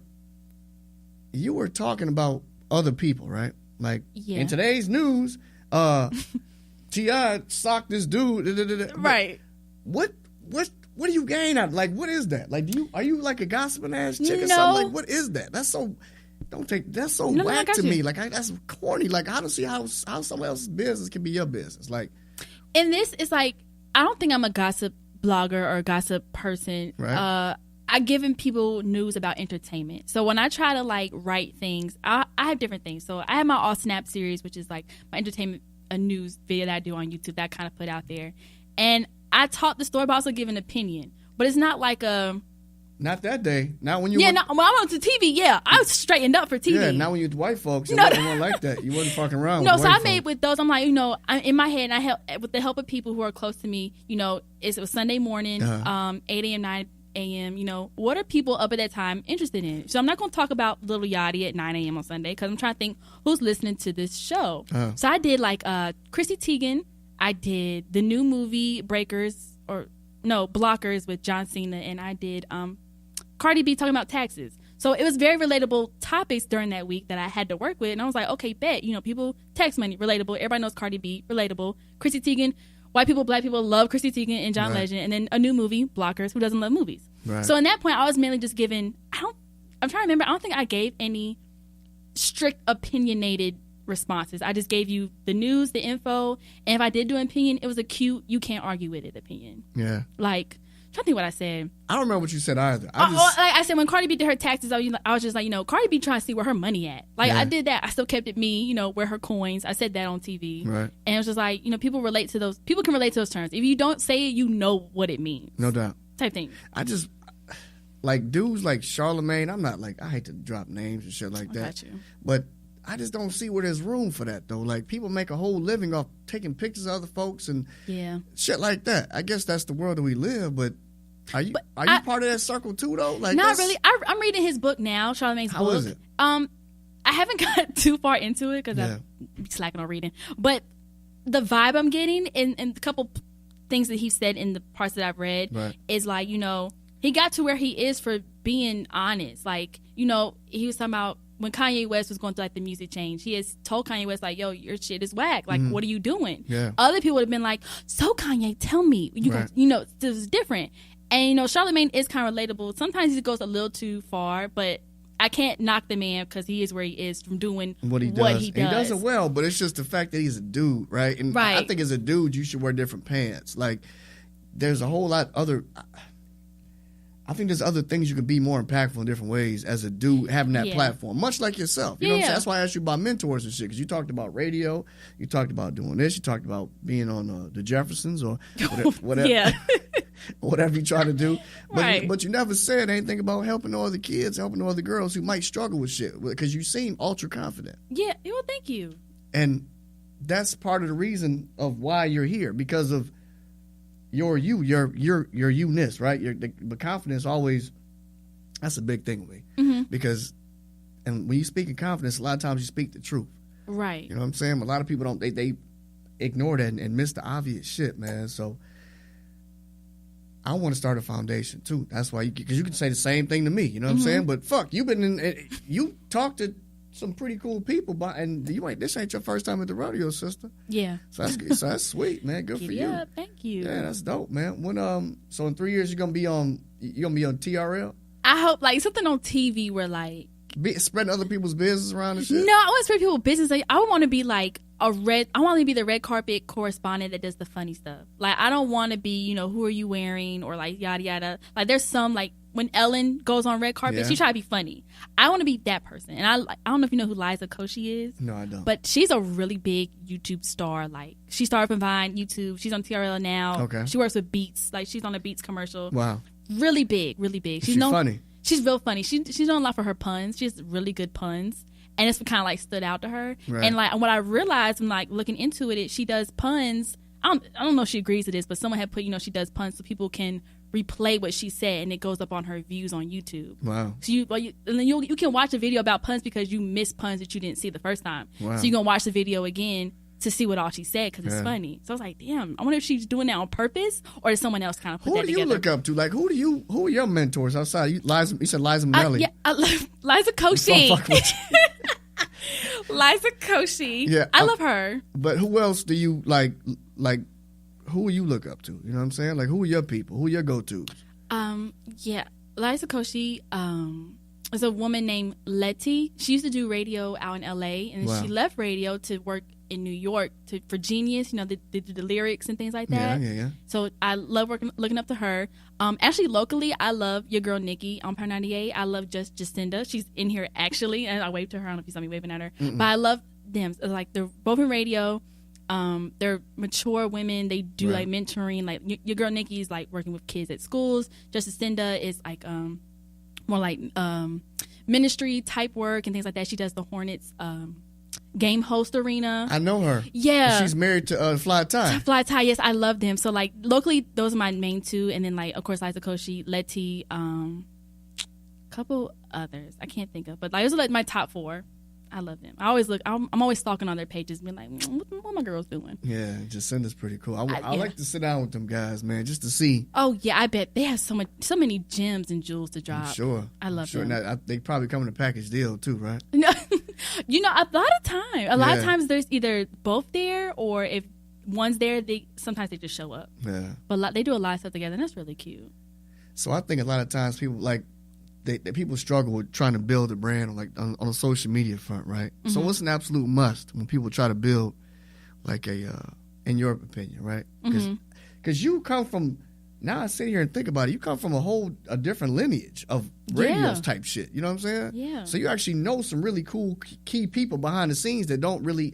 talking about other people, right? Like in today's news, T.I. socked this dude. Right. What do you gain out? Like, what is that? Like, are you like a gossiping ass chick or No. something? Like, what is that? That's so. That's so whack to me. Like, that's corny. Like, I don't see how someone else's business can be your business. Like, and this is like, I don't think I'm a gossip blogger or a gossip person. Right. I giving people news about entertainment. So when I try to like write things, I have different things. So I have my All Snap series, which is like my entertainment news video that I do on YouTube that I kind of put out there. And I taught the story, but also give an opinion. But it's not like a... Not that day. Not when you when I went to TV, I was straightened up for TV. Yeah, not when you with white folks. It wasn't like that. You wasn't fucking around No, with so white I made folks. with those. I'm like, I'm in my head, and I help with the help of people who are close to me. It was Sunday morning, 8 a.m., 9 a.m. What are people up at that time interested in? So I'm not going to talk about Little Yachty at 9 a.m. on Sunday because I'm trying to think who's listening to this show. So I did like Chrissy Teigen. I did the new movie Blockers with John Cena, and I did Cardi B talking about taxes. So it was very relatable topics during that week that I had to work with. And I was like, okay, bet. People, tax money, relatable. Everybody knows Cardi B, relatable. Chrissy Teigen, white people, black people love Chrissy Teigen and John Legend. And then a new movie, Blockers, who doesn't love movies? Right. So in that point, I was mainly just giving, I'm trying to remember, I don't think I gave any strict opinionated responses. I just gave you the news, the info. And if I did do an opinion, it was a cute, you can't argue with it opinion. Yeah. Like, I'm trying to think what I said. I don't remember what you said either. Like I said, when Cardi B did her taxes, I was just like, Cardi B trying to see where her money at. Like, I did that. I still kept it me, where her coins. I said that on TV. Right. And it was just like, people relate to those. People can relate to those terms. If you don't say it, you know what it means. No doubt. Type thing. I just, like, dudes like Charlemagne, I'm not like, I hate to drop names and shit like that. Got you. But I just don't see where there's room for that, though. Like, people make a whole living off taking pictures of other folks and shit like that. I guess that's the world that we live, but are you part of that circle too, though? Like, not really. I'm reading his book now, Charlemagne's book. How is it? I haven't got too far into it because I'm slacking on reading. But the vibe I'm getting and a couple things that he said in the parts that I've read is like, he got to where he is for being honest. Like, he was talking about when Kanye West was going through like the music change, he has told Kanye West like, yo, your shit is whack. Like, what are you doing? Yeah. Other people would have been like, so Kanye, tell me. This is different. And, Charlemagne is kind of relatable. Sometimes he goes a little too far, but I can't knock the man because he is where he is from doing what he does. He does it well, but it's just the fact that he's a dude, right? And I think as a dude, you should wear different pants. Like, there's a whole lot other... I think there's other things you can be more impactful in different ways as a dude having that platform, much like yourself. You know what I'm saying? That's why I asked you about mentors and shit, because you talked about radio, you talked about doing this, you talked about being on the Jeffersons or whatever, whatever you try to do. But you never said anything about helping no other kids, helping no other girls who might struggle with shit, because you seem ultra confident. Yeah, well, thank you. And that's part of the reason of why you're here, because of your you-ness, right? The confidence always, that's a big thing with me. Because, and when you speak in confidence, a lot of times you speak the truth. Right. You know what I'm saying? A lot of people don't, they ignore that and miss the obvious shit, man. So I want to start a foundation too. That's why, because you can say the same thing to me, you know what I'm saying? But fuck, you've been you talked to some pretty cool people, and this ain't your first time at the rodeo, sister. Yeah. So that's sweet, man. Good for you. Yeah, thank you. Yeah, that's dope, man. When so in 3 years you're gonna be on TRL? I hope like something on TV where like spreading other people's business around and shit. No, I want to spread people's business. Like, I want to be like I want to be the red carpet correspondent that does the funny stuff. Like, I don't want to be, who are you wearing or like yada yada. Like, there's some like when Ellen goes on red carpet, she try to be funny. I want to be that person. And I don't know if you know who Liza Koshy is. No, I don't. But she's a really big YouTube star. Like, she started from Vine, YouTube. She's on TRL now. Okay. She works with Beats. Like, she's on a Beats commercial. Wow. Really big, really big. She's funny. She's real funny. She's doing a lot for her puns. She has really good puns. And it's what kind of like stood out to her. Right. And like what I realized when like looking into it, she does puns. I don't know if she agrees to this, but someone had put, she does puns so people can replay what she said, and it goes up on her views on YouTube. Wow. So and then you can watch a video about puns because you missed puns that you didn't see the first time. Wow. So you're going to watch the video again to see what all she said because it's funny. So I was like, damn, I wonder if she's doing that on purpose or did someone else kind of put that together. Who do you look up to? Like, who are your mentors outside? You said Liza Minnelli. I love Liza Koshy. Liza Koshy. Yeah, I love her. But who else do you like, who you look up to? You know what I'm saying? Like, who are your people? Who are your go-tos? Yeah. Liza Koshy, is a woman named Letty. She used to do radio out in LA, and she left radio to work in New York for Genius. They do the lyrics and things like that. Yeah. So I love looking up to her. Actually, locally, I love your girl Nikki on Power 98. I love Jacinda. She's in here actually, and I waved to her. I don't know if you saw me waving at her, but I love them. Like they're both in radio. They're mature women. They do like mentoring. Like your girl Nikki is like working with kids at schools. Jacinda is like more like ministry type work and things like that. She does the Hornets game host arena. I know her. Yeah. She's married to Fly Ty. Fly Ty, yes, I love them. So like locally, those are my main two, and then like of course Liza Koshy, Letty, couple others I can't think of, but like those are like my top four. I love them. I always look. I'm always stalking on their pages, being like, what my girls doing? Yeah, Jacinda's pretty cool. I like to sit down with them guys, man, just to see. Oh yeah, I bet they have so many gems and jewels to drop. I'm sure. I love them. Now, they probably come in a package deal too, right? No, a lot of times there's either both there, or if one's there, sometimes they just show up. Yeah. But they do a lot of stuff together, and that's really cute. So I think a lot of times people like. People struggle with trying to build a brand on a social media front, right? Mm-hmm. So what's an absolute must when people try to build like in your opinion, right? Because you come from, now I sit here and think about it, you come from a different lineage of radios type shit, you know what I'm saying? Yeah. So you actually know some really cool key people behind the scenes that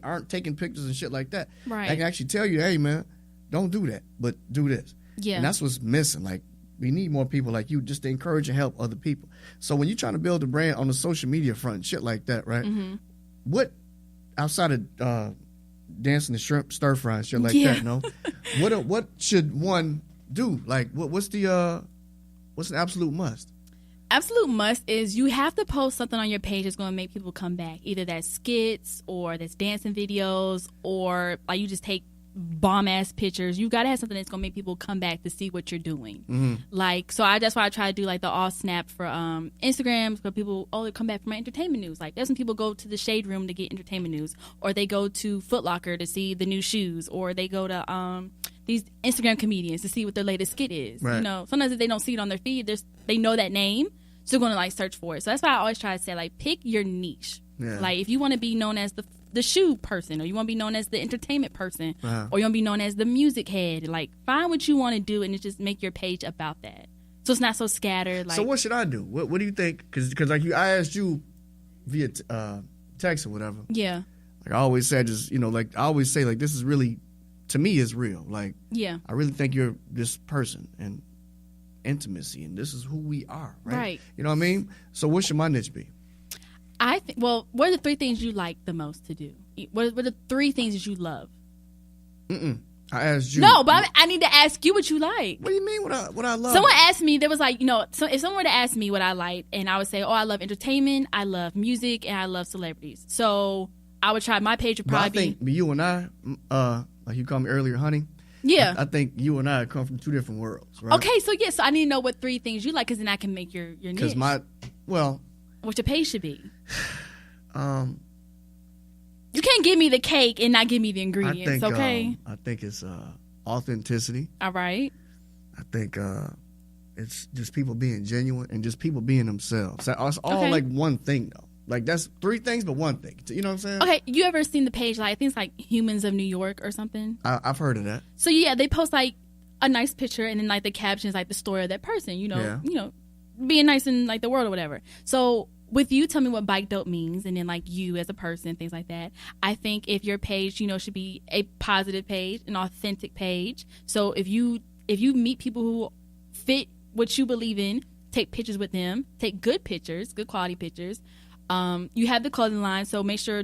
aren't taking pictures and shit like that. Right. I can actually tell you, hey man, don't do that, but do this. Yeah. And that's what's missing, like, we need more people like you just to encourage and help other people. So when you're trying to build a brand on the social media front and shit like that, right? Mm-hmm. What, outside of dancing the shrimp stir fry and shit like that, no? What should one do? Like, what's an absolute must? Absolute must is you have to post something on your page that's going to make people come back. Either that's skits or that's dancing videos, or like you just take bomb ass pictures. You gotta have something that's gonna make people come back to see what you're doing. Mm-hmm. Like, so that's why I try to do like the all snap for Instagram, because people they come back for my entertainment news. Like, there's some people go to the Shade Room to get entertainment news, or they go to Foot Locker to see the new shoes, or they go to these Instagram comedians to see what their latest skit is. Right. Sometimes if they don't see it on their feed, they know that name, so they're gonna like search for it. So that's why I always try to say, like, pick your niche. Yeah. Like, if you want to be known as the shoe person, or you want to be known as the entertainment person, or you want to be known as the music head, like, find what you want to do and just make your page about that, so it's not so scattered. Like, so what should I do? What do you think? Because like I asked you via text or whatever. Yeah. Like I always said, just like I always say, like, this is really, to me, is real. Like, yeah, I really think you're this person and intimacy, and this is who we are, right? Right. You know what I mean? So what should my niche be? I think, what are the three things you like the most to do? What are the three things that you love? I asked you. No, but I need to ask you what you like. What do you mean what I love? Someone asked me, there was like, so if someone were to ask me what I like, and I would say, I love entertainment, I love music, and I love celebrities. So I would try, my page would probably be. I think you and I, like you called me earlier, honey. Yeah. I think you and I come from two different worlds, right? Okay, so so I need to know what three things you like, because then I can make your niche. Because what your page should be. You can't give me the cake and not give me the ingredients, okay? I think it's authenticity. All right. I think it's just people being genuine and just people being themselves. It's all like one thing, though. Like, that's three things, but one thing. You know what I'm saying? Okay, you ever seen the page, like, I think it's like Humans of New York or something? I've heard of that. So, yeah, they post, like, a nice picture, and then, like, the caption is, like, the story of that person, being nice in, like, the world or whatever. So, with you, tell me what BIKEDOPE means, and then, like, you as a person, things like that. I think if your page, should be a positive page, an authentic page. So, if you meet people who fit what you believe in, take pictures with them, take good pictures, good quality pictures. You have the clothing line, so make sure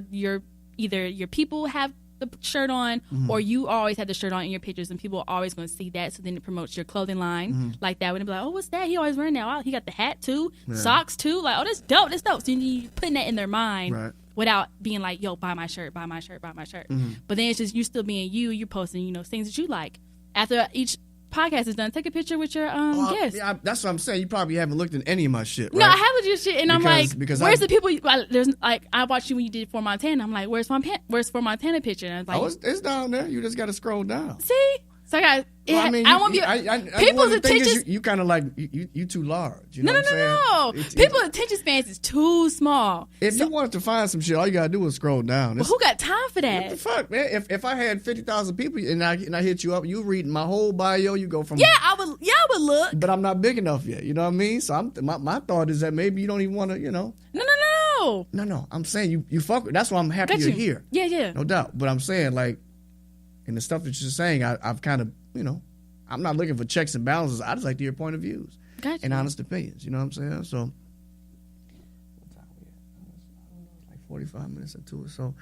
either your people have the shirt on, or you always have the shirt on in your pictures, and people are always going to see that. So then it promotes your clothing line like that. When they be like, "Oh, what's that? He always wearing that. Wow, he got the hat too, socks too. Like, oh, that's dope. That's dope." So you putting that in their mind without being like, "Yo, buy my shirt, buy my shirt, buy my shirt." But then it's just you still being you. You're posting, things that you like. After each podcast is done, take a picture with your guest. Yeah, that's what I'm saying. You probably haven't looked at any of my shit, right? No, I have looked at your shit, and I'm like, where's the people? There's like, I watched you when you did For Montana. I'm like, where's For Montana picture? And I was like, it's down there. You just got to scroll down. See, so I got. I won't be. People's attention. You kind of like you too large. You know No. People's attention spans is too small. If you wanted to find some shit, all you gotta do is scroll down. Well, who got time for that? What the fuck, man? If I had 50,000 people and I hit you up, you reading my whole bio, you go from I would look. But I'm not big enough yet. You know what I mean? So my thought is that maybe you don't even want to. No. I'm saying you fuck with. That's why I'm happy you're here. Yeah. No doubt. But I'm saying like, in the stuff that you're saying, I've kind of. I'm not looking for checks and balances. I just like to hear point of views and honest opinions. You know what I'm saying? So, what time we at? Like 45 minutes into it. So,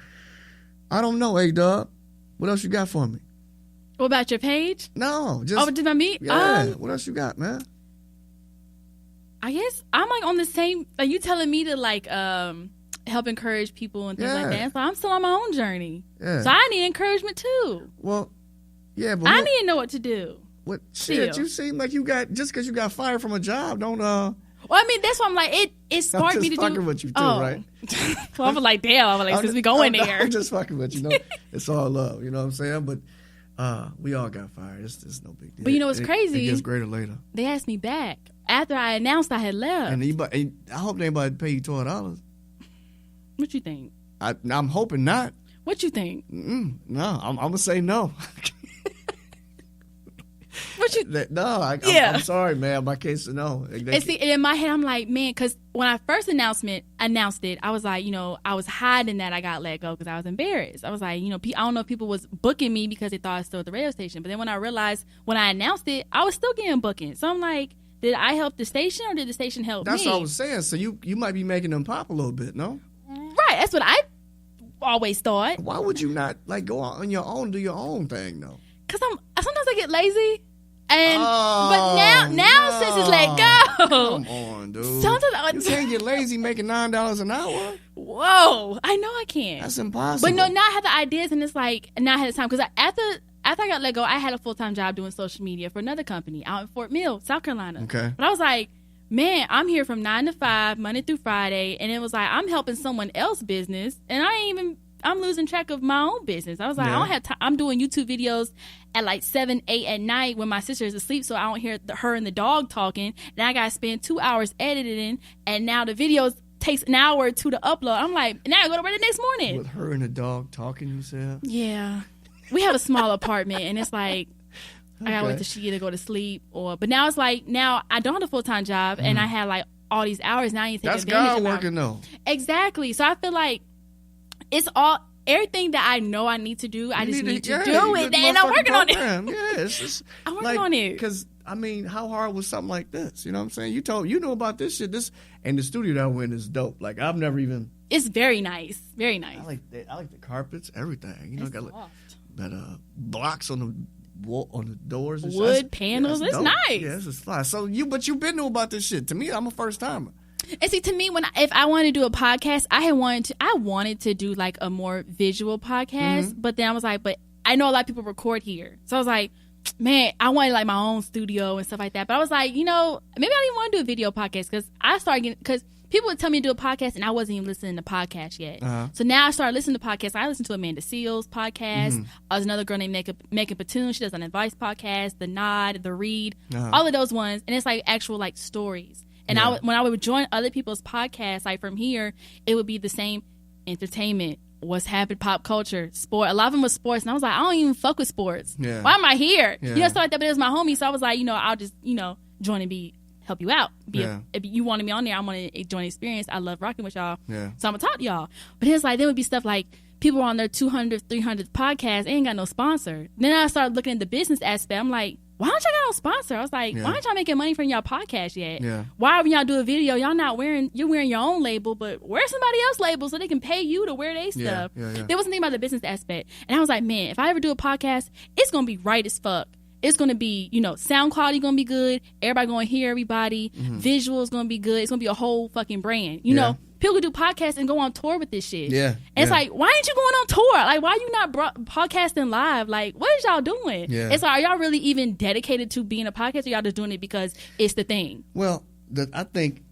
I don't know, A Dub. What else you got for me? What about your page? No, just. Oh, did I meet? Yeah. What else you got, man? I guess I'm like on the same. Like you telling me to like help encourage people and things like that. So I'm still on my own journey. Yeah. So I need encouragement too. Well. Yeah, but I need to know what to do. What shit? You seem like you got just because you got fired from a job. Don't Well, I mean that's why I'm like it sparked me to do. I'm just fucking with you too, right? Well, I was like, damn. I was like, since we going there, I'm just fucking with you. It's all love. You know what I'm saying? But we all got fired. It's no big deal. But you know what's crazy? It gets greater later. They asked me back after I announced I had left. And I hope anybody pay you $12. What you think? I'm hoping not. What you think? No, I'm gonna say no. I'm sorry, man. My case is no. And see, in my head, I'm like, man, because when I first announced it, I was like, I was hiding that I got let go because I was embarrassed. I was like, I don't know if people was booking me because they thought I was still at the radio station. But then when I realized when I announced it, I was still getting booking. So I'm like, did I help the station or did the station help me? That's what I was saying. So you might be making them pop a little bit, no? Right. That's what I always thought. Why would you not go on your own, do your own thing though? Because sometimes I get lazy. And but now since it's let go. Come on, dude. Sometimes you can't get lazy making $9 an hour. Whoa, I know I can't. That's impossible. But no, now I have the ideas, and it's like now I had the time because after I got let go, I had a full-time job doing social media for another company out in Fort Mill, South Carolina. Okay. But I was like, man, I'm here from 9 to 5, Monday through Friday, and it was like I'm helping someone else's business, and I'm losing track of my own business. I was like, I don't have time. I'm doing YouTube videos at like 7, 8 at night when my sister is asleep, so I don't hear her and the dog talking. And I got to spend 2 hours editing, and now the videos takes an hour or two to upload. I'm like, now I go to bed the next morning. With her and the dog talking, you said? Yeah. We have a small apartment, and it's like, I got to wait till she either go to sleep but now it's like, now I don't have a full-time job, and I have like all these hours. Now I need to take advantage of God working though. Exactly. So I feel like it's all everything that I know I need to do. I just need to do it, and I'm working on it. Yeah, I'm working on it. Because how hard was something like this? You know what I'm saying? You know about this shit. And the studio that we're in is dope. Like I've never even. It's very nice, very nice. I like the carpets, everything. Got that blocks on the wall, on the doors, and wood panels. It's nice. Yeah, this is fly. So but you've been know about this shit. To me, I'm a first timer. And see, to me, if I wanted to do a podcast, I wanted to do like a more visual podcast. But then I was like, but I know a lot of people record here, so I was like, man, I wanted like my own studio and stuff like that. But I was like, maybe I didn't even want to do a video podcast because people would tell me to do a podcast and I wasn't even listening to podcasts yet. So now I started listening to podcasts. I listened to Amanda Seals' podcast. There's another girl named Megan Patoon. She does an advice podcast, The Nod, The Read, all of those ones, and it's like actual like stories. And when I would join other people's podcasts, like from here, it would be the same entertainment, what's happened, pop culture, sport. A lot of them was sports. And I was like, I don't even fuck with sports. Yeah. Why am I here? Yeah. Stuff like that. But it was my homie. So I was like, I'll just, join and help you out. If you wanted me on there, I want to join experience. I love rocking with y'all. Yeah. So I'm going to talk to y'all. But it's like, there would be stuff like people on their 200th, 300th podcast, they ain't got no sponsor. Then I started looking at the business aspect. I'm like, why don't y'all got no sponsor? I was like, why aren't y'all making money from y'all podcast yet? Yeah. Why when y'all do a video, y'all not wearing, you're wearing your own label, but wear somebody else's label so they can pay you to wear their stuff. Yeah. They wasn't thinking about the business aspect. And I was like, man, if I ever do a podcast, it's going to be right as fuck. It's going to be, sound quality going to be good. Everybody going to hear everybody. Visuals going to be good. It's going to be a whole fucking brand. You know, people do podcasts and go on tour with this shit. Yeah. And it's like, why ain't you going on tour? Like, why you not podcasting live? Like, what is y'all doing? Yeah. It's like, are y'all really even dedicated to being a podcast, or y'all just doing it because it's the thing? Well, I think,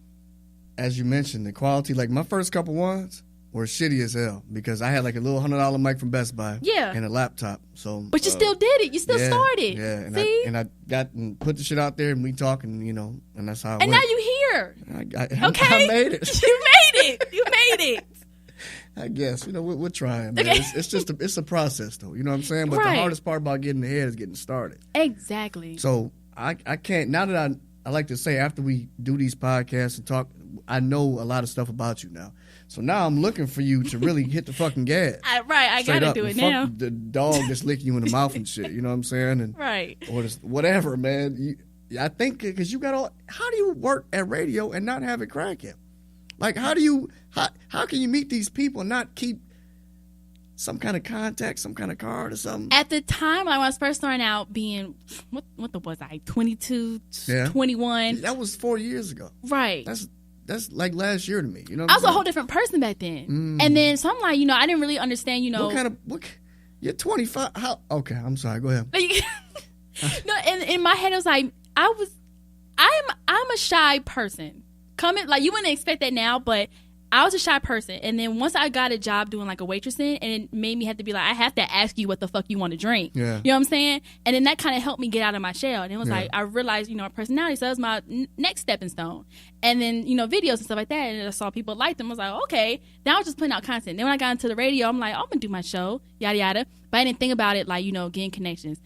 as you mentioned, the quality, like my first couple ones were shitty as hell because I had like a little $100 mic from Best Buy. Yeah. And a laptop. So, but you still did it. You still started. Yeah. And See? I got and put the shit out there and we talk and, and that's how it and went. now you here. I made it. You made it. You made it. I guess. We're trying, man. Okay. It's a process, though. You know what I'm saying? But the hardest part about getting ahead is getting started. Exactly. So I can't, now that I like to say after we do these podcasts and talk, I know a lot of stuff about you now. So now I'm looking for you to really hit the fucking gas. I gotta do it now. The dog that's licking you in the mouth and shit. You know what I'm saying? And, or just whatever, man. I think because you got how do you work at radio and not have it cracking? Like, how can you meet these people and not keep some kind of contact, some kind of card or something? At the time, when I was first starting out being, what was I, 22, 21? That was 4 years ago. Right. That's like last year to me. You know, I was a whole different person back then. And then, so I'm like, I didn't really understand, you're 25. How? Okay, I'm sorry. Go ahead. No, in my head, it was like, I'm a shy person. You wouldn't expect that now, but I was a shy person. And then once I got a job doing like a waitressing, and it made me have to be like, I have to ask you what the fuck you want to drink. Yeah. You know what I'm saying? And then that kind of helped me get out of my shell. And it was like, I realized, our personality. So that was my next stepping stone. And then, videos and stuff like that. And I saw people like them. I was like, okay, now I was just putting out content. Then when I got into the radio, I'm like, I'm going to do my show, yada, yada. But I didn't think about it like, getting connections.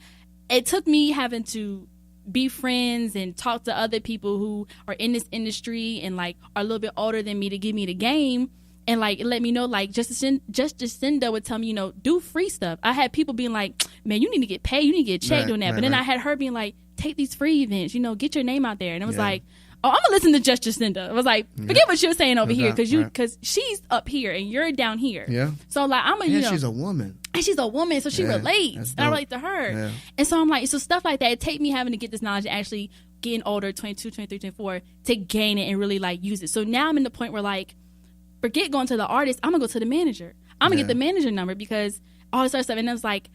It took me having to be friends and talk to other people who are in this industry and like are a little bit older than me to give me the game and like let me know, like Justice Jacinda would tell me, do free stuff. I had people being like, man, you need to get paid, you need to get checked doing that. But then I had her being like, take these free events, get your name out there. And it was like, oh, I'm gonna listen to Justice Jacinda. I was like, forget what you were saying over here because she's up here and you're down here. Yeah. So like she's a woman. And she's a woman, so she relates. And I relate to her. Yeah. And so I'm like, so stuff like that, it take me having to get this knowledge and actually getting older, 22, 23, 24, to gain it and really like use it. So now I'm in the point where like, forget going to the artist, I'm gonna go to the manager. I'm gonna get the manager number because all this other stuff. And I was like,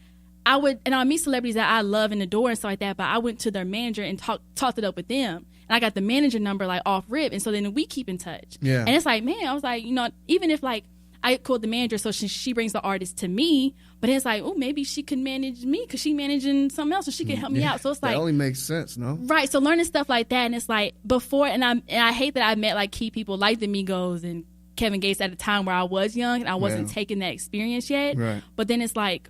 I would meet celebrities that I love in the door and stuff like that, but I went to their manager and talked it up with them. And I got the manager number like off rip. And so then we keep in touch. Yeah. And it's like, man, I was like, even if like, I called the manager, so she brings the artist to me. But it's like, oh, maybe she could manage me because she managing something else, so she can help me out. So it's like, that only makes sense, no? Right. So learning stuff like that, and it's like before, and I hate that I met like key people like the Migos and Kevin Gates at a time where I was young and I wasn't taking that experience yet. Right. But then it's like,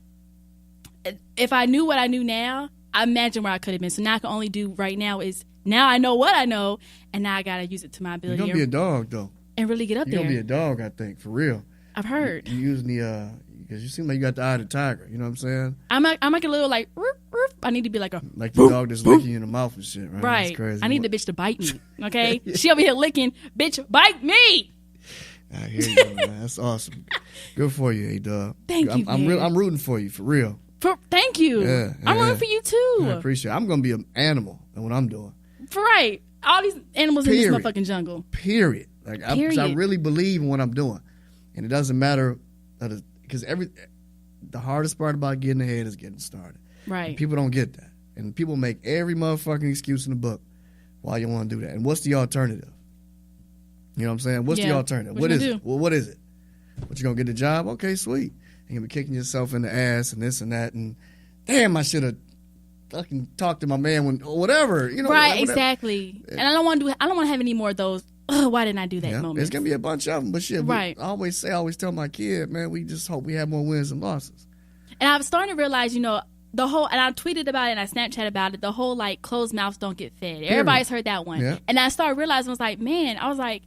if I knew what I knew now, I imagine where I could have been. So now I can only do right now is now I know what I know, and now I gotta use it to my ability. You're gonna be a dog though, and really get up there. You're gonna be a dog, I think, for real. I've heard. You using the because you seem like you got the eye of the tiger. You know what I'm saying? I'm like a little like roof, roof. I need to be like a the dog that's licking you in the mouth and shit. Right. Right. That's crazy. I need the bitch to bite me. Okay. She over here licking. Bitch, bite me. I hear you, man. That's awesome. Good for you, A-Dub. Thank you. I'm rooting for you for real. Thank you. Yeah, I'm rooting for you too. I appreciate it. I'm gonna be an animal in what I'm doing. Right. All these animals in this motherfucking jungle. Period. Like I really believe in what I'm doing, and it doesn't matter because the hardest part about getting ahead is getting started. Right. And people don't get that, and people make every motherfucking excuse in the book why you want to do that. And what's the alternative? You know what I'm saying? What's the alternative? What is it? Well, what is it? What, you gonna get a job? Okay, sweet. And you'll be kicking yourself in the ass and this and that, and damn, I should have fucking talked to my man or whatever. You know, right? Exactly. And I don't want to have any more of those. Why didn't I do that moment? There's gonna be a bunch of them, but shit. Right. I always tell my kid, man, we just hope we have more wins than losses. And I'm starting to realize, the whole, and I tweeted about it and I Snapchat about it, the whole like closed mouths don't get fed. Everybody's heard that one. Yeah. And I started realizing, I was like,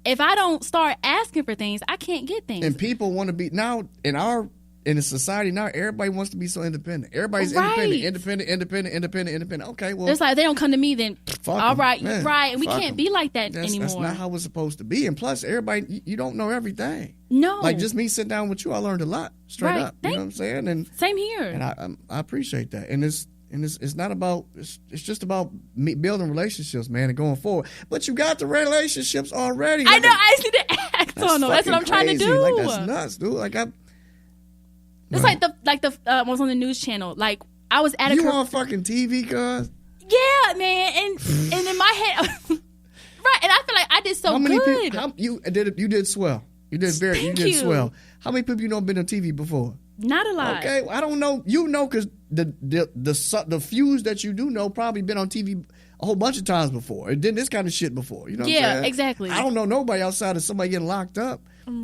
if I don't start asking for things, I can't get things. And people want to be now in in a society now, everybody wants to be so independent. Everybody's independent. Okay, well, it's like they don't come to me, then all right, man, right, and we can't 'em. be like that anymore. That's not how it's supposed to be. And plus, everybody, you don't know everything. No, like just me sitting down with you, I learned a lot straight up. You know what I'm saying? And same here. And I appreciate that. And it's not about it's just about me building relationships, man, and going forward. But you got the relationships already. I know. I see the act on them. That's what I'm trying to do. Like, that's nuts, dude. Like it's like the was on the news channel. Like I was at you on fucking TV, cuz. Yeah, man, and in my head, right? And I feel like I did so good. You did swell. You did swell. How many people you know been on TV before? Not a lot. Okay, I don't know. You know, because the fews that you do know probably been on TV a whole bunch of times before. It did this kind of shit before. You know what I'm saying? Exactly. I don't know nobody outside of somebody getting locked up.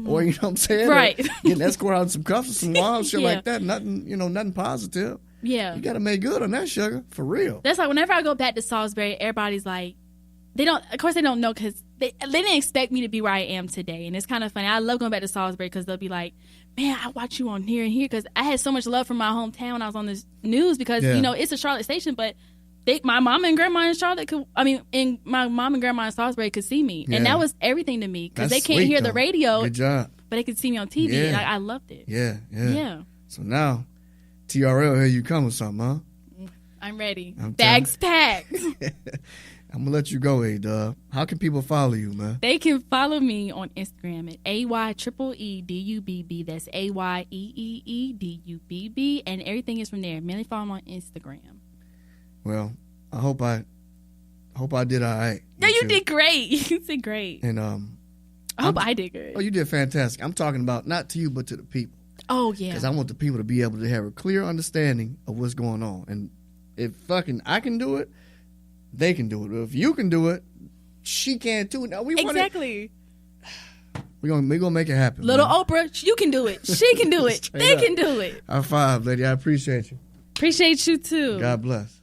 Or, you know what I'm saying? Right. Getting escorted out in some cuffs or some wild shit like that. Nothing positive. Yeah. You got to make good on that, sugar. For real. That's like whenever I go back to Salisbury, everybody's like, of course they don't know because they didn't expect me to be where I am today. And it's kind of funny. I love going back to Salisbury because they'll be like, man, I watch you on here and here because I had so much love for my hometown when I was on this news because, it's a Charlotte station, but my mom and grandma in Charlotte my mom and grandma in Salisbury could see me. Yeah. And that was everything to me because they can't hear the radio. Good job. But they could see me on TV. Yeah. And I loved it. Yeah. So now, TRL, here you come with something, huh? I'm ready. Bags packed. I'm going to let you go, A Dub. How can people follow you, man? They can follow me on Instagram at AYEEDUBB. That's AYEEEDUBB. And everything is from there. Mainly follow me on Instagram. Well, I hope I did all right. No, you did great. You did great. And I hope I did good. Oh, you did fantastic. I'm talking about not to you, but to the people. Oh, yeah. Because I want the people to be able to have a clear understanding of what's going on. And if I can do it, they can do it. If you can do it, she can too. Now exactly. We're gonna make it happen. Little man. Oprah, you can do it. She can do it. They can do it. High five, lady. I appreciate you. Appreciate you too. God bless.